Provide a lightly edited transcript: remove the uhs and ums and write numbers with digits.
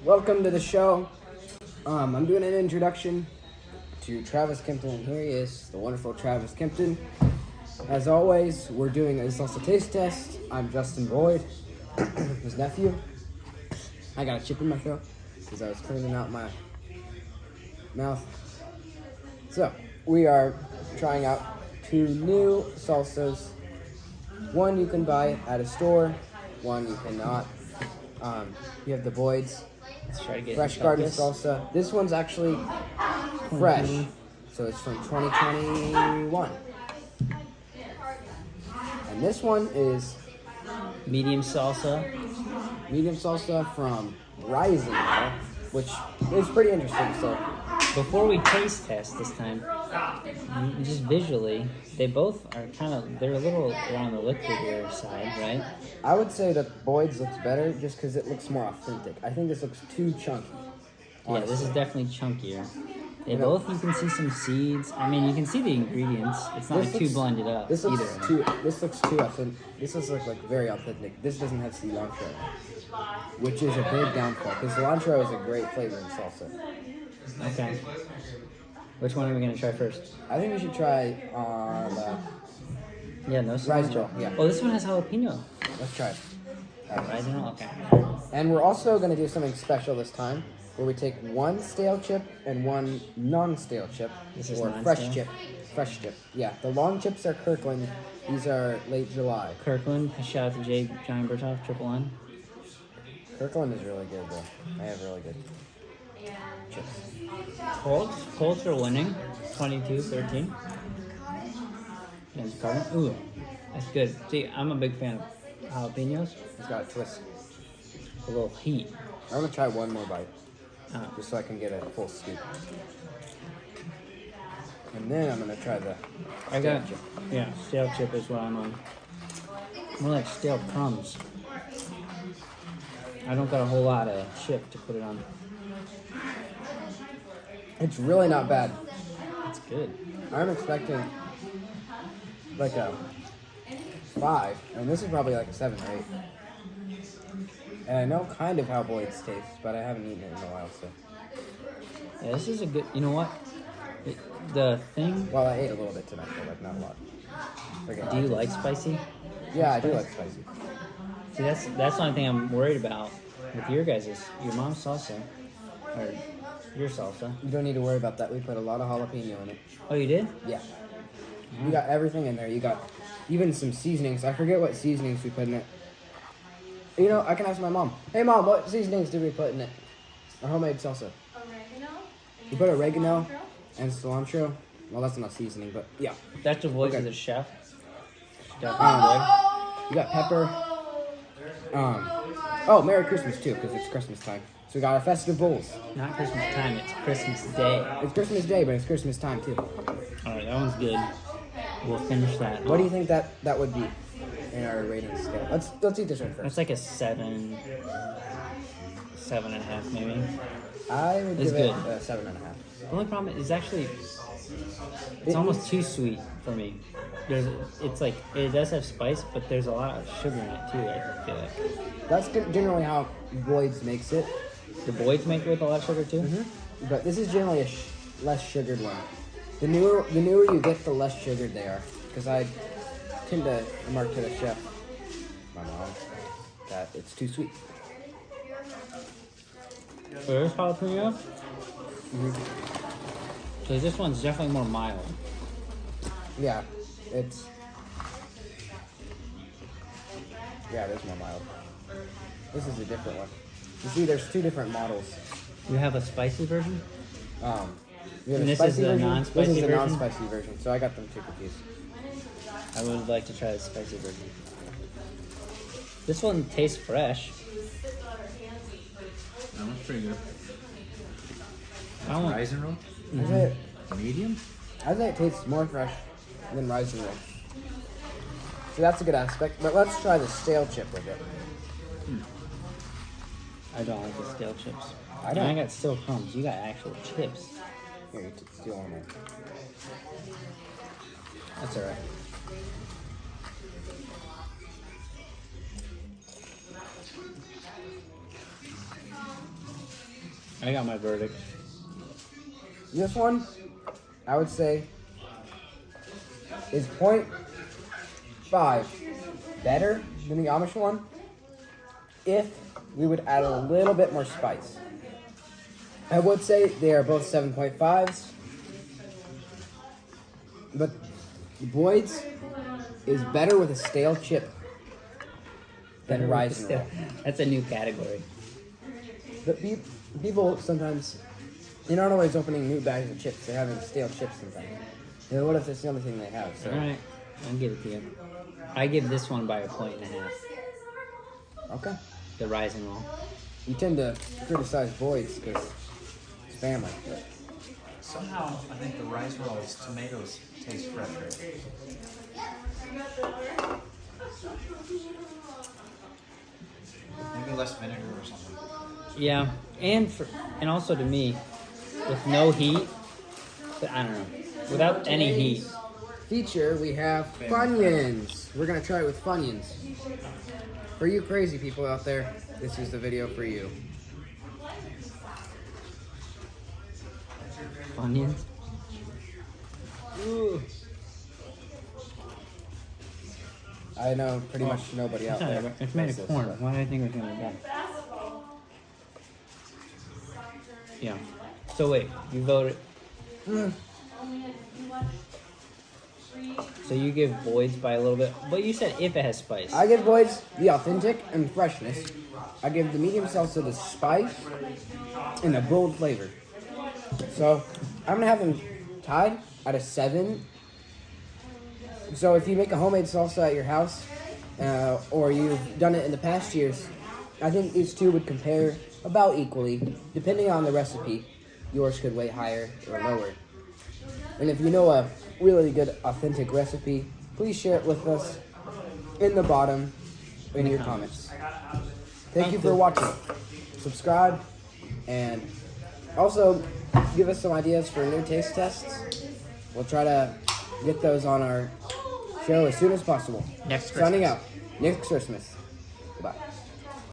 Welcome to the show. I'm doing an introduction to Travis Kempton, and here he is, the wonderful Travis Kempton. As always, we're doing a salsa taste test. I'm Justin Boyd, his nephew. I got a chip in my throat because I was cleaning out my mouth. So, we are trying out two new salsas. One you can buy at a store, one you cannot. You have the Boyd's Let's try to get Fresh Garden Salsa. This one's actually fresh, so it's from 2021. And this one is medium salsa. From Rising, which is pretty interesting. So Before we taste test this time, just visually, they both are they're a little on the liquidier side, right? I would say that Boyd's looks better just because it looks more authentic. I think this looks too chunky. Yeah, this is definitely chunkier. They both, you can see some seeds. I mean, you can see the ingredients. It's not too blended up This either. looks too authentic. This looks like very authentic. This doesn't have cilantro, which is a big downfall because cilantro is a great flavor in salsa. Okay. Which one are we going to try first? I think we should try Yeah, no cilantro. Yeah. Oh, this one has jalapeno. Let's try it. I don't know. Okay. And we're also going to do something special this time, where we take one stale chip and one non-stale chip, This is or non-stale? fresh chip. Yeah, the long chips are Kirkland. These are late July. Kirkland, shout out to Jay Giant Bertov, Triple N. Kirkland is really good though. They have really good chips. Colts are winning, 22-13. Against Cardinals. Ooh, that's good. See, I'm a big fan of jalapenos. It's got a twist. A little heat. I'm gonna try one more bite, Oh. just so I can get a full scoop. And then I'm gonna try the I got, stale chip. yeah, stale chip is what I'm on. More like stale crumbs. I don't got a whole lot of chip to put it on. It's really not bad. It's good. I'm expecting like a 5, and this is probably like a 7 or 8. And I know kind of how Boyd's tastes, but I haven't eaten it in a while, so. Yeah, this is a good, you know what? The thing, Well, I ate a little bit tonight, but like not a lot. do you like spicy? Yeah, I do like spicy. See, that's the only thing I'm worried about with your mom's salsa, or your salsa. You don't need to worry about that. We put a lot of jalapeno in it. Oh, you did? Yeah. You got everything in there. You got even some seasonings. I forget what seasonings we put in it. You know, I can ask my mom. Hey, Mom, what seasonings did we put in it? Our homemade salsa. Oregano. We put oregano and cilantro. Well, that's not seasoning, but yeah. That's the voice Okay. of the chef. Chef You got pepper. Oh, Merry Christmas too, because it's Christmas time. So we got our festive bowls. Not Christmas time, it's Christmas Day. It's Christmas Day, but it's Christmas time too. Alright, that one's good. We'll finish that. What do you think that would be in our rating scale? Let's eat this one first. That's like a 7.5 maybe. I would It's give it good. a 7.5. The only problem is actually, it's almost too sweet for me. It's like, it does have spice, but there's a lot of sugar in it too, I feel like. That's generally how Boyd's makes it. The Boyd's make it with a lot of sugar too? But this is generally a less sugared one. The newer you get, the less sugared they are. Because I tend to remark to the chef, my mom, that it's too sweet. There's jalapeno? So this one's definitely more mild. Yeah, it is more mild. This is a different one. You see, there's two different models. You have a spicy version? We have And a this spicy is the version. non-spicy This is the version? non-spicy version, so I got them too confused. I would like to try the spicy version. This one tastes fresh. That one's pretty good. I don't- Rising roll? I say Medium? it tastes more fresh than rising roll. So that's a good aspect. But let's try the stale chip with it. I don't like the stale chips. I don't. I got stale crumbs. You got actual chips. Here, you steal one more. That's alright. I got my verdict. This one, I would say, is 0.5 better than the Amish one if we would add a little bit more spice. I would say they are both 7.5s, but Boyd's is better with a stale chip than Rise and Roll. That's a new category. But people sometimes, they're not always opening new bags of chips. They're having stale chips sometimes. You know, what if that's the only thing they have? So. All right, I'll give it to you. I give this one by 1.5 points. Okay. The Rise and Roll. You tend to criticize Boyd's because it's family. But. Somehow, I think the rice rolls, tomatoes taste fresher. Maybe less vinegar or something. Yeah, and also to me, with no heat, but I don't know, without any heat. Feature, we have Funyuns. We're gonna try it with Funyuns. For you crazy people out there, this is the video for you. Funyuns. Ooh. I know pretty much nobody out there. It's made knows of this, corn. but- Why do I think it's gonna be bad? Yeah. So wait, you voted. So you give Boyd's by a little bit, but you said if it has spice. I give Boyd's the authentic and freshness. I give the medium salsa the spice and the bold flavor. So I'm gonna have them tied at a 7. So if you make a homemade salsa at your house, or you've done it in the past years, I think these two would compare about equally. Depending on the recipe, yours could weigh higher or lower. And if you know a really good authentic recipe, please share it with us in the bottom in your comments. Thank you for watching. Subscribe and also give us some ideas for new taste tests. We'll try to get those on our show as soon as possible. Next Signing out. Next Christmas. Goodbye.